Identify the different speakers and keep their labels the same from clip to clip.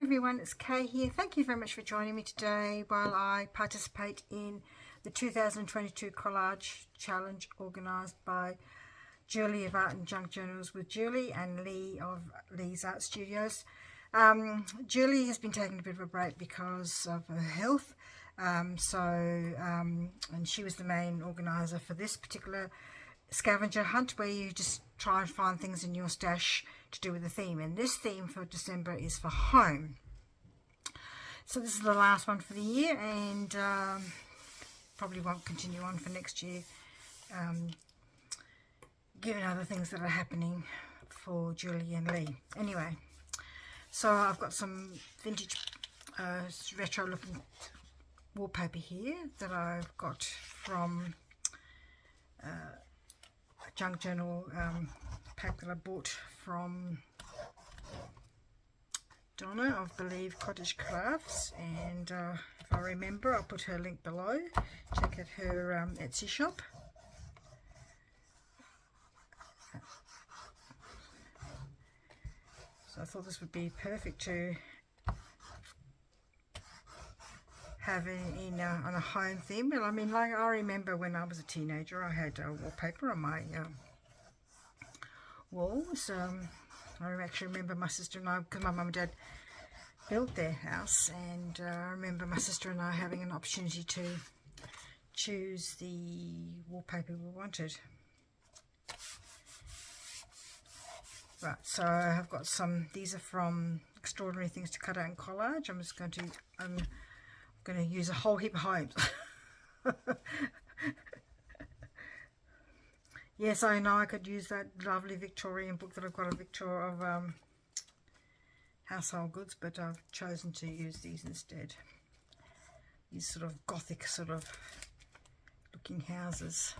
Speaker 1: Everyone, it's Kay here. Thank you very much for joining me today while I participate in the 2022 collage challenge organised by Julie of Art and Junk Journals with Julie and Leigh of Leigh's Art Studios. Julie has been taking a bit of a break because of her health, and she was the main organiser for this particular scavenger hunt, where you just try and find things in your stash to do with the theme, and this theme for December is for home. So this is the last one for the year, and probably won't continue on for next year, given other things that are happening for Julie and Leigh. Anyway, so I've got some vintage retro looking wallpaper here that I've got from a junk journal pack that I bought from Donna of Believe Cottage Crafts, and if I remember, I'll put her link below. Check out her Etsy shop. So I thought this would be perfect to have on a home theme. Well, I mean, like, I remember when I was a teenager, I had wallpaper on my walls. I actually remember my sister and I, because my mum and dad built their house, and I remember my sister and I having an opportunity to choose the wallpaper we wanted. Right, so I've got some, these are from Extraordinary Things to Cut Out and Collage. I'm going to use a whole heap of homes. Yes, I know I could use that lovely Victorian book that I've got of household goods, but I've chosen to use these instead. These sort of gothic sort of looking houses.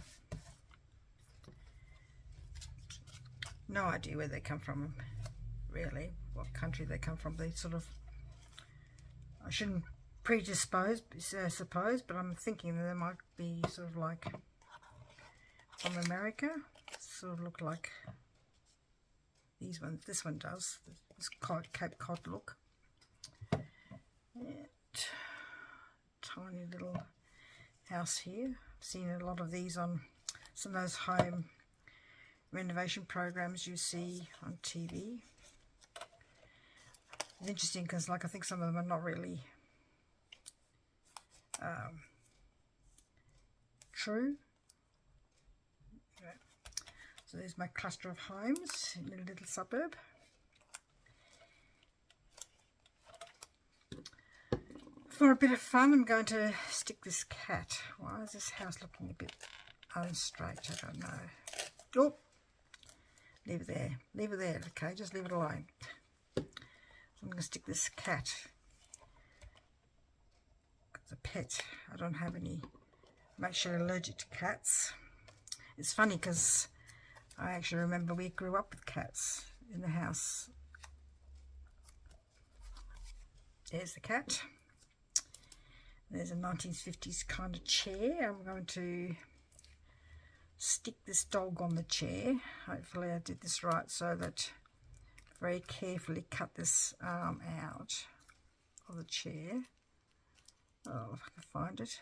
Speaker 1: No idea where they come from, really, what country they come from. They sort of, I shouldn't predispose, I suppose, but I'm thinking that they might be sort of like from America. Sort of look like these ones. This one does. This Cape Cod look. And tiny little house here. I've seen a lot of these on some of those home renovation programs you see on TV. It's interesting because, like, I think some of them are not really true. So there's my cluster of homes in a little suburb. For a bit of fun, I'm going to stick this cat. Why is this house looking a bit unstraight? I don't know. Oh, leave it there. Leave it there, okay? Just leave it alone. So I'm going to stick this cat. It's a pet. I don't have any. I'm actually allergic to cats. It's funny because I actually remember we grew up with cats in the house. There's the cat. There's a 1950s kind of chair. I'm going to stick this dog on the chair. Hopefully I did this right, so that very carefully cut this arm out of the chair. Oh, if I can find it.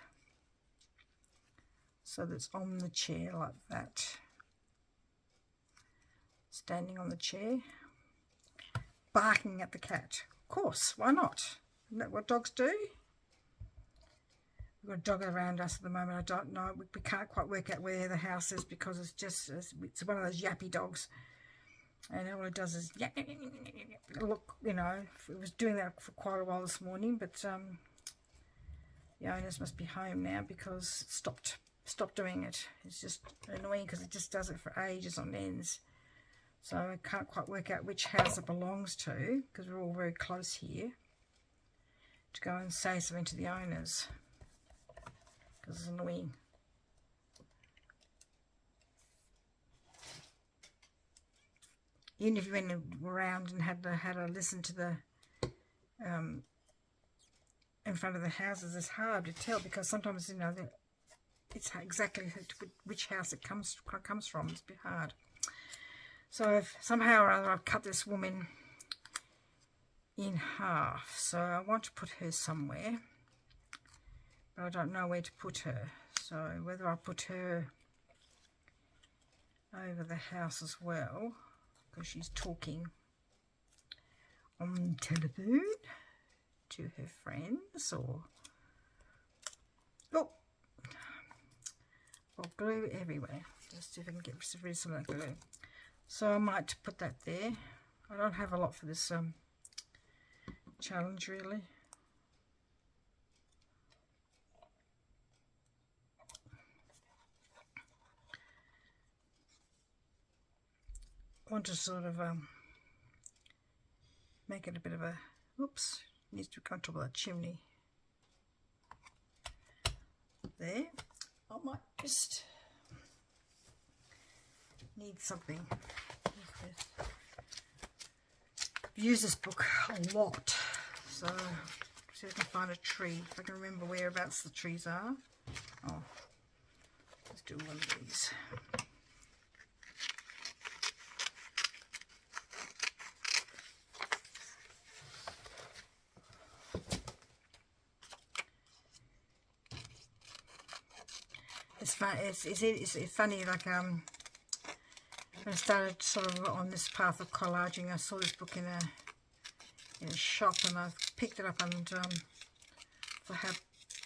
Speaker 1: So that's on the chair like that. Standing on the chair, barking at the cat. Of course, why not? Isn't that what dogs do? We've got a dog around us at the moment. I don't know. We can't quite work out where the house is because it's one of those yappy dogs. And all it does is yap, yap, yap, yap, yap. Look, you know, it was doing that for quite a while this morning, but the owners must be home now because it stopped doing it. It's just annoying because it just does it for ages on ends. So I can't quite work out which house it belongs to, because we're all very close here, to go and say something to the owners, because it's annoying. Even if you went around and had a listen to the in front of the houses, it's hard to tell, because sometimes, you know, it's exactly which house it comes from. It's a bit hard. So if somehow or other I've cut this woman in half, so I want to put her somewhere, but I don't know where to put her. So whether I put her over the house as well, because she's talking on the telephone to her friends, or glue everywhere. Just see if I can get rid of some of that glue. So I might put that there. I don't have a lot for this challenge really. I want to sort of make it a bit of a, oops, needs to come to that chimney. There. I might just need something. I've used this book a lot, so see if I can find a tree, if I can remember whereabouts the trees are. Oh, let's do one of these. It's funny, like when I started sort of on this path of collaging, I saw this book in a shop, and I picked it up and for how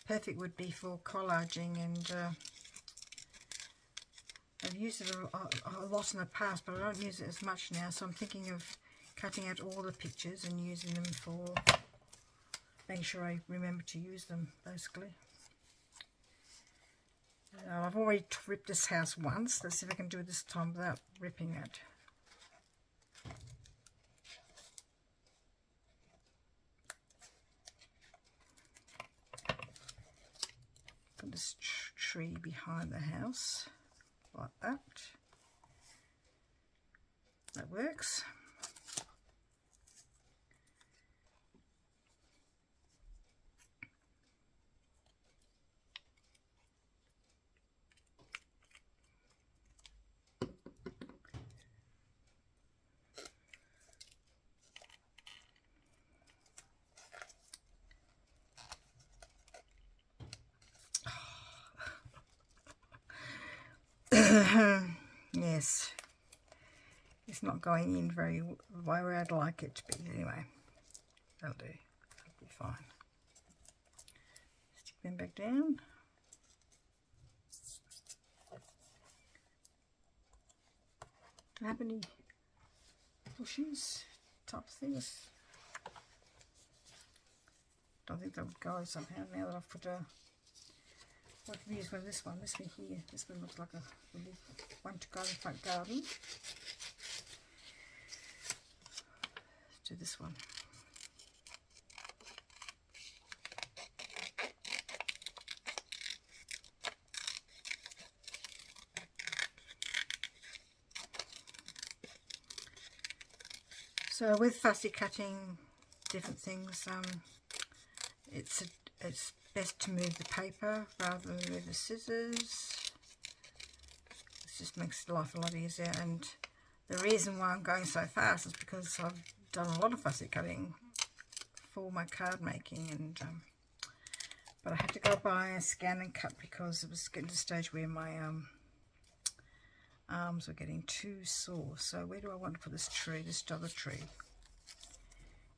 Speaker 1: perfect it would be for collaging, and I've used it a lot in the past, but I don't use it as much now, so I'm thinking of cutting out all the pictures and using them for making sure I remember to use them, basically. I've already ripped this house once. Let's see if I can do it this time without ripping it. Put this tree behind the house, like that. That works. Yes, it's not going in very where I'd like it to be. Anyway, that'll do. That'll be fine. Stick them back down. Do I have any bushes type things? Don't think that would go somehow now that I've put a. I can use one of this one here. This one looks like a really one to go in the front garden. Let's do this one. So with fussy cutting different things, it's best to move the paper rather than move the scissors. It just makes life a lot easier, and the reason why I'm going so fast is because I've done a lot of fussy cutting for my card making, and but I had to go buy a scan and cut because it was getting to the stage where my arms were getting too sore. So where do I want to put this tree, this other tree?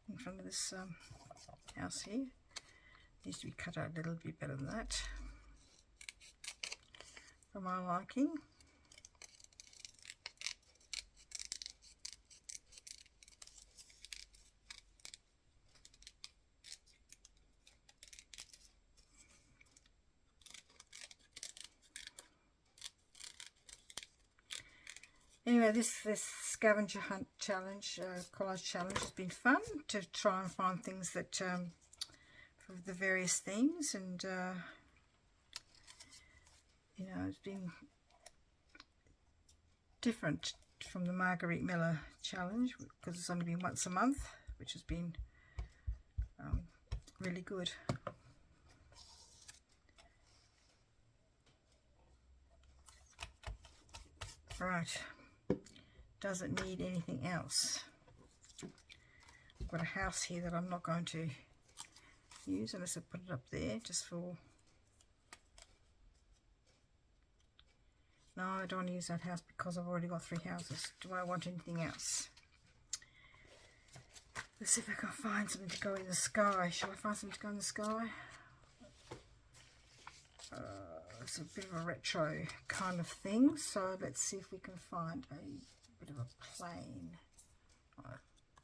Speaker 1: In front of this house here. Needs to be cut out a little bit better than that for my liking. Anyway, this scavenger hunt challenge, collage challenge, has been fun to try and find things that for the various themes, and you know, it's been different from the Marguerite Miller challenge because it's only been once a month, which has been really good. Right, doesn't need anything else. got a house here that I'm not going to use unless I put it up there just for... No, I don't want to use that house because I've already got 3 houses. Do I want anything else? Let's see if I can find something to go in the sky. Shall I find something to go in the sky? It's a bit of a retro kind of thing, so let's see if we can find a bit of a plane. Oh,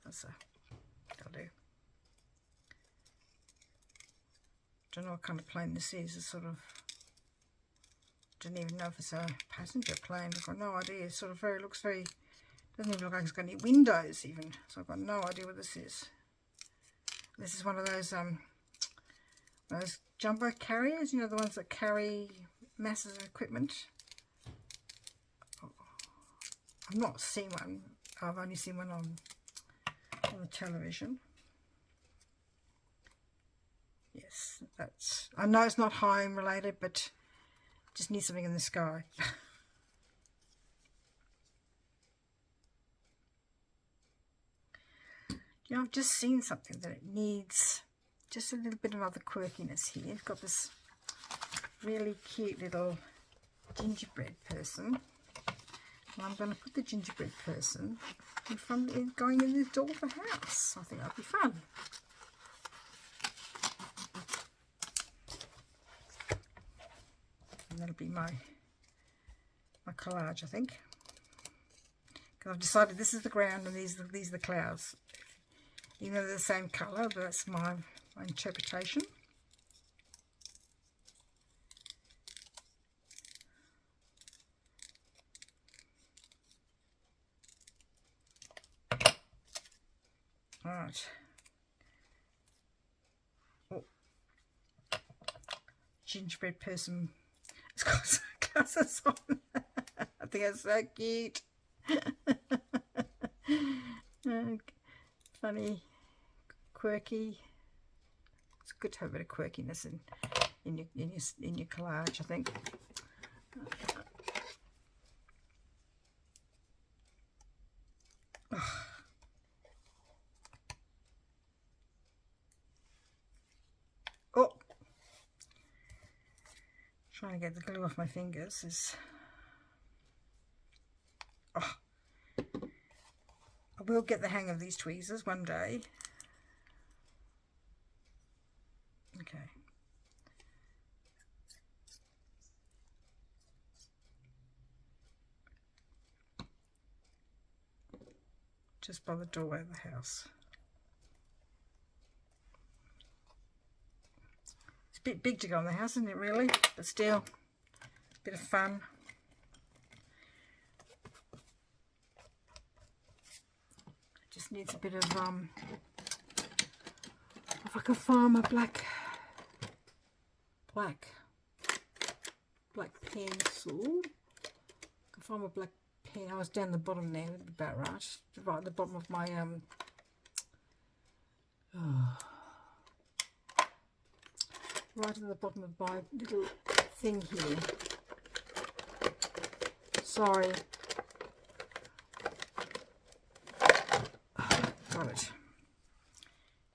Speaker 1: that'll do. Don't know what kind of plane this is. It's sort of, don't even know if it's a passenger plane. I've got no idea. It sort of looks very, doesn't even look like it's got any windows even. So I've got no idea what this is. This is one of those jumbo carriers, you know, the ones that carry masses of equipment. I've not seen one. I've only seen one on the television. Yes, that's... I know it's not home related, but just need something in the sky. You know, I've just seen something that it needs just a little bit of other quirkiness here. It's got this really cute little gingerbread person. And I'm going to put the gingerbread person in front of going in this door of the house. I think that'll be fun. And that'll be my collage, I think. Because I've decided this is the ground and these are the clouds. Even though they're the same colour, but that's my interpretation. Alright. Oh. Gingerbread person. It's got glasses on. I think it's so cute. Funny, quirky. It's good to have a bit of quirkiness in your collage, I think. Oh, trying to get the glue off my fingers is. Oh. I will get the hang of these tweezers one day. Okay. Just by the doorway of the house. It's a bit big to go in the house, isn't it, really? But still, a bit of fun. Just needs a bit of if I can find my black pencil. I can find my black pen. I was down the bottom there, about right at the bottom of my right at the bottom of my little thing here. Sorry. Got it.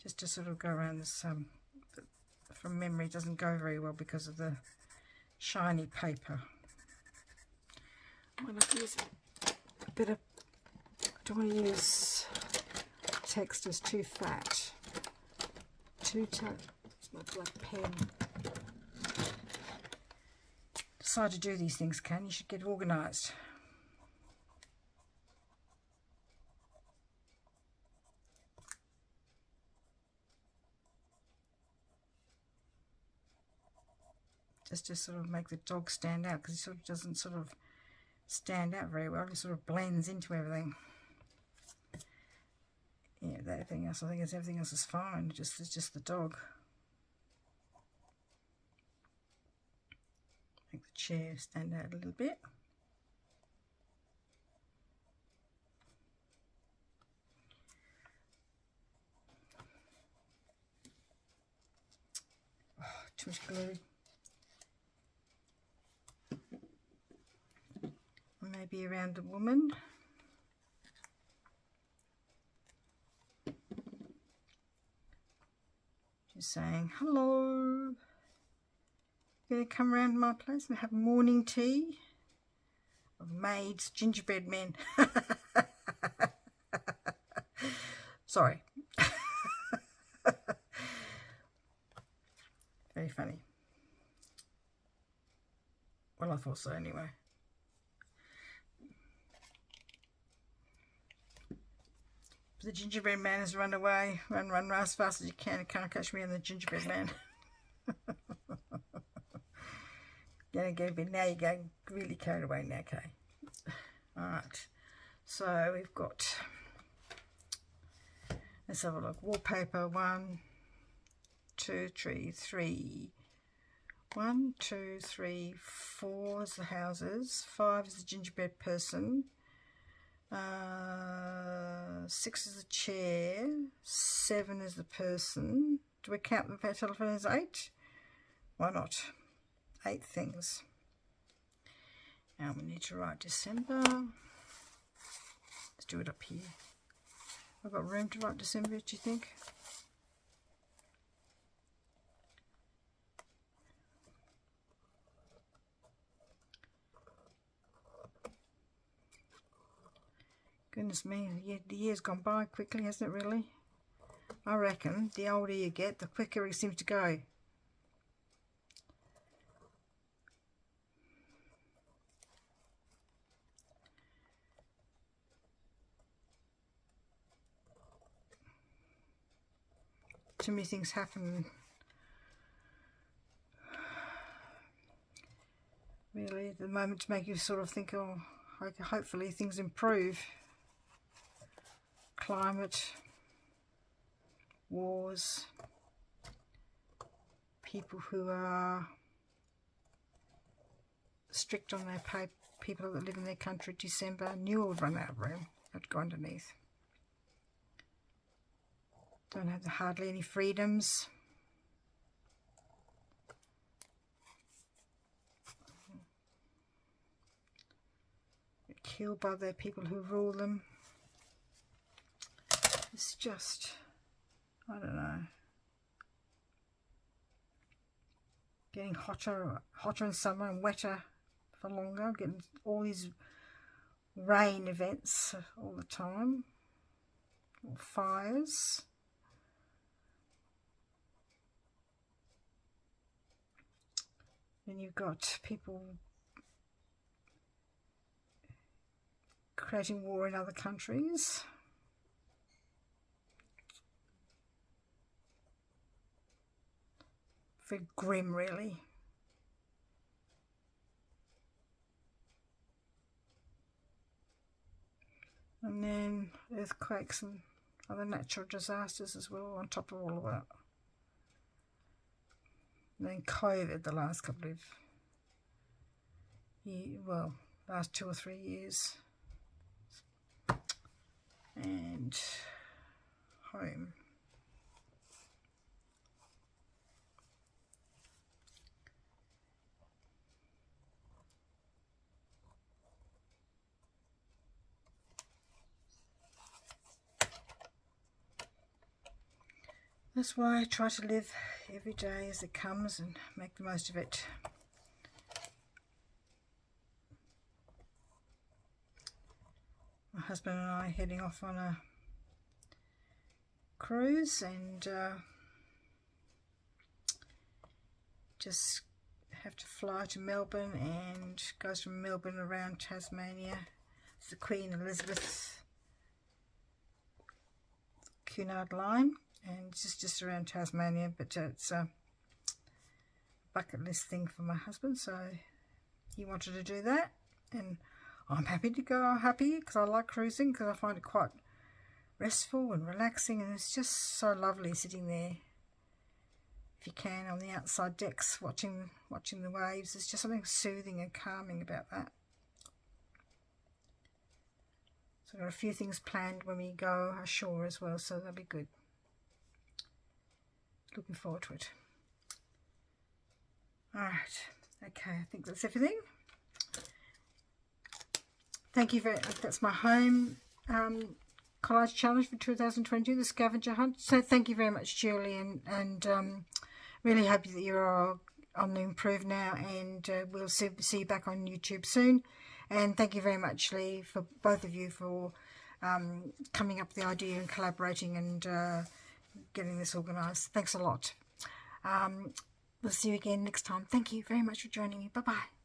Speaker 1: Just to sort of go around this, from memory, it doesn't go very well because of the shiny paper. I'm going to use a bit of, I don't want to use text as too fat. It's my black pen. Decide to do these things, Ken. You should get organised. Just to sort of make the dog stand out, because he sort of doesn't sort of stand out very well. He sort of blends into everything. Yeah, everything else, I think everything else is fine. It's just the dog. Make the chair stand out a little bit. Oh, too much glue. Maybe around the woman. She's saying, hello. Gonna come around my place and have morning tea of maids, gingerbread men. Sorry. Very funny. Well, I thought so anyway. The gingerbread man has run away. Run as fast as you can. You can't catch me on the gingerbread man. Gonna get a bit, now you're getting really carried away now, okay. Alright, so we've got, let's have a look. Wallpaper, 1, 2, 3, 3. 1, 2, 3, 4 is the houses, 5 is the gingerbread person, 6 is the chair, 7 is the person. Do we count the telephone as 8? Why not? 8 things. Now we need to write December. Let's do it up here. I've got room to write December, do you think? Goodness me, the year's gone by quickly, hasn't it really? I reckon the older you get, the quicker it seems to go. Too many things happen. Really, at the moment, to make you sort of think, oh, hopefully things improve. Climate, wars, people who are strict on their pay, people that live in their country. December, knew I would run out of room. I'd go underneath. Don't have hardly any freedoms. Get killed by the people who rule them. It's just, I don't know, getting hotter in summer and wetter for longer, getting all these rain events all the time, or fires. Then you've got people creating war in other countries. Very grim, really. And then earthquakes and other natural disasters as well on top of all of that. And then COVID the last couple of years, well, last 2 or 3 years. And home. That's why I try to live every day as it comes and make the most of it. My husband and I are heading off on a cruise and just have to fly to Melbourne, and goes from Melbourne around Tasmania. It's the Queen Elizabeth Cunard line. And it's just around Tasmania, but it's a bucket list thing for my husband, so he wanted to do that, and I'm happy to go. Happy because I like cruising, because I find it quite restful and relaxing, and it's just so lovely sitting there, if you can, on the outside decks watching the waves. There's just something soothing and calming about that. So I've got a few things planned when we go ashore as well, so that'll be good. Looking forward to it. Alright, okay, I think that's everything. Thank you very much. That's my home collage challenge for 2020, the Scavenger Hunt. So thank you very much, Julie, and really hope that you're on the improve now, and we'll see you back on YouTube soon. And thank you very much, Leigh, for both of you for coming up with the idea and collaborating and getting this organised. Thanks a lot. We'll see you again next time. Thank you very much for joining me. Bye-bye.